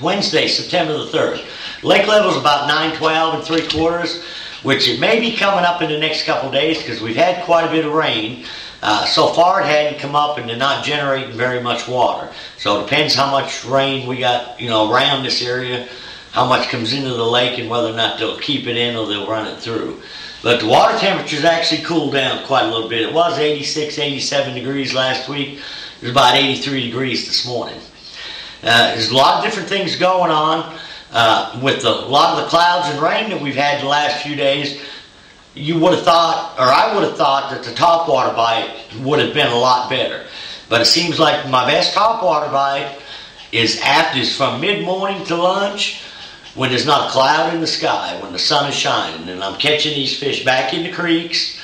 Wednesday, September the 3rd. Lake level is about 912 3/4, which it may be coming up in the next couple of days because we've had quite a bit of rain. So far it hadn't come up and they're not generating very much water. So it depends how much rain we got, around this area, how much comes into the lake and whether or not they'll keep it in or they'll run it through. But the water temperature's actually cooled down quite a little bit. It was 86, 87 degrees last week. It was about 83 degrees this morning. There's a lot of different things going on with a lot of the clouds and rain that we've had the last few days. You would have thought, or I would have thought, that the topwater bite would have been a lot better. But it seems like my best topwater bite is from mid-morning to lunch, when there's not a cloud in the sky, when the sun is shining, and I'm catching these fish back in the creeks,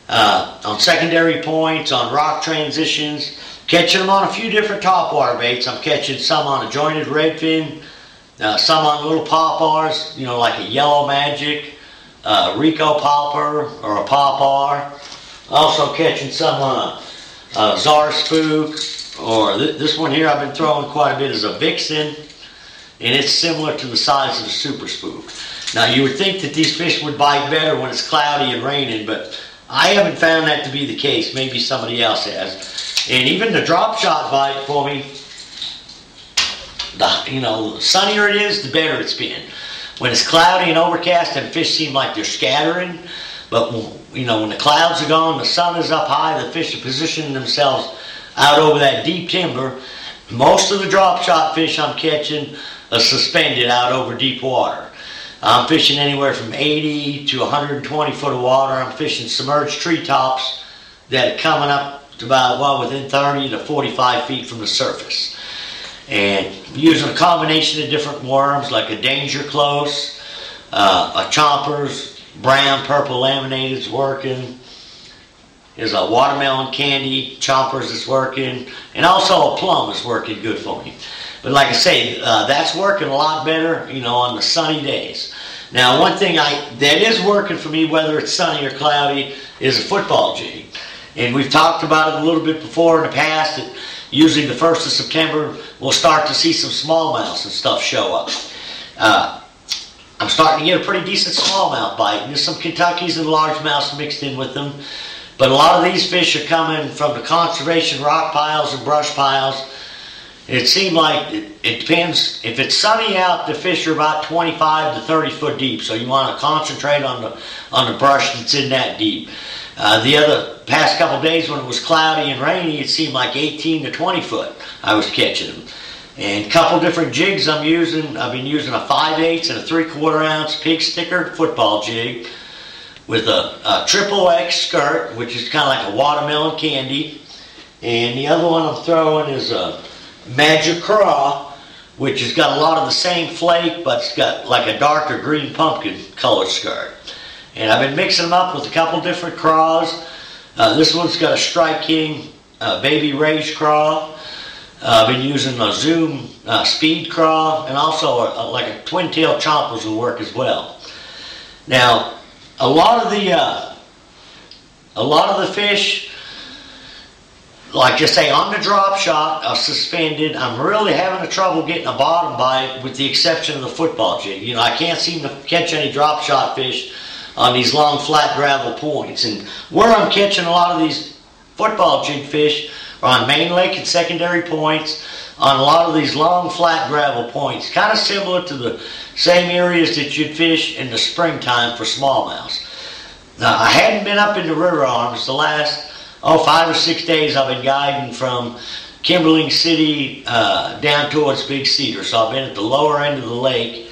on secondary points, on rock transitions, catching them on a few different topwater baits. I'm catching some on a jointed redfin, some on little poppars, like a yellow magic, Rico popper or a popar. Also catching some on a Czar spook, or this one here I've been throwing quite a bit is a vixen, and it's similar to the size of a super spook. Now you would think that these fish would bite better when it's cloudy and raining, but I haven't found that to be the case. Maybe somebody else has. And even the drop shot bite for me, the sunnier it is, the better it's been. When it's cloudy and overcast, and fish seem like they're scattering. But when the clouds are gone, the sun is up high, the fish are positioning themselves out over that deep timber. Most of the drop shot fish I'm catching are suspended out over deep water. I'm fishing anywhere from 80 to 120 foot of water. I'm fishing submerged treetops that are coming up to about, within 30 to 45 feet from the surface. And using a combination of different worms, like a danger close, a chompers, brown, purple laminated is working. There's a watermelon candy chompers is working, and also a plum is working good for me. But like I say, that's working a lot better, on the sunny days. Now, one thing that is working for me, whether it's sunny or cloudy, is a football jig. And we've talked about it a little bit before in the past. That usually the 1st of September, we'll start to see some smallmouths and stuff show up. I'm starting to get a pretty decent smallmouth bite. There's some Kentuckys and largemouths mixed in with them. But a lot of these fish are coming from the conservation rock piles and brush piles. It seemed like it depends. If it's sunny out, the fish are about 25 to 30 foot deep. So you want to concentrate on the brush that's in that deep. The other past couple of days when it was cloudy and rainy, it seemed like 18 to 20 foot I was catching them. And a couple different jigs I'm using. I've been using a 5/8 and a 3/4 ounce pig sticker football jig with a XXX skirt, which is kind of like a watermelon candy. And the other one I'm throwing is a Magic Craw, which has got a lot of the same flake, but it's got like a darker green pumpkin color skirt. And I've been mixing them up with a couple different craws. This one's got a Strike King baby rage craw. I've been using a Zoom speed craw, and also like a twin tail chompers will work as well. Now, a lot of the fish, like just say on the drop shot, are suspended. I'm really having a trouble getting a bottom bite, with the exception of the football jig. I can't seem to catch any drop shot fish on these long flat gravel points. And where I'm catching a lot of these football jig fish are on main lake and secondary points, on a lot of these long flat gravel points, kind of similar to the same areas that you'd fish in the springtime for smallmouths. Now, I hadn't been up in the river arms the last 5 or 6 days. I've been guiding from Kimberling City down towards Big Cedar, so I've been at the lower end of the lake.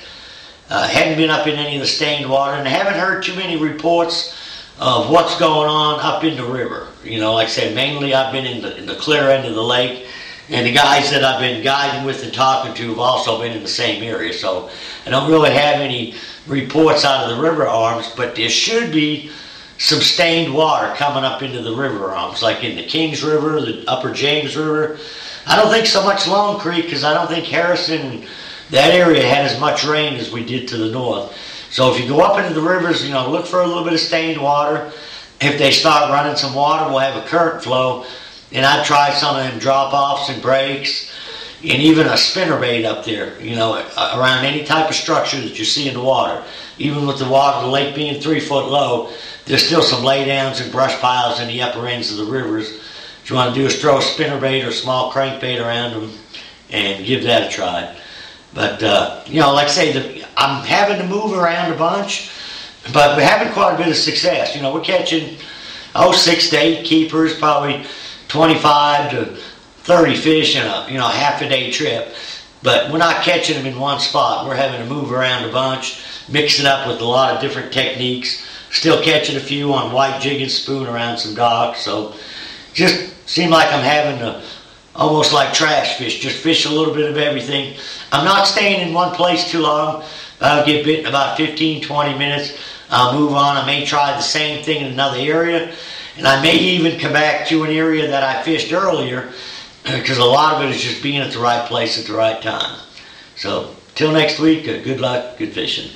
Hadn't been up in any of the stained water, and I haven't heard too many reports of what's going on up in the river. Like I said, mainly I've been in the clear end of the lake, and the guys that I've been guiding with and talking to have also been in the same area. So I don't really have any reports out of the river arms, but there should be some stained water coming up into the river arms, like in the Kings River, the Upper James River. I don't think so much Lone Creek, because I don't think Harrison, that area, had as much rain as we did to the north. So if you go up into the rivers, look for a little bit of stained water. If they start running some water, we'll have a current flow, and I'd try some of them drop-offs and breaks. and even a spinnerbait up there, you know, around any type of structure that you see in the water. Even with the water, the lake being 3 foot low, there's still some laydowns and brush piles in the upper ends of the rivers. What you want to do is throw a spinnerbait or small crankbait around them and give that a try. But, you know, like I say, I'm having to move around a bunch, but we're having quite a bit of success. You know, we're catching, 6 to 8 keepers, probably 25 to 30 fish in a, you know, half a day trip. But we're not catching them in one spot. We're having to move around a bunch, mix it up with a lot of different techniques. Still catching a few on white jig and spoon around some docks. So just seemed like I'm having to, almost like trash fish, just fish a little bit of everything. I'm not staying in one place too long. I'll get bit in about 15, 20 minutes. I'll move on. I may try the same thing in another area. And I may even come back to an area that I fished earlier, because a lot of it is just being at the right place at the right time. So, till next week, good luck, good fishing.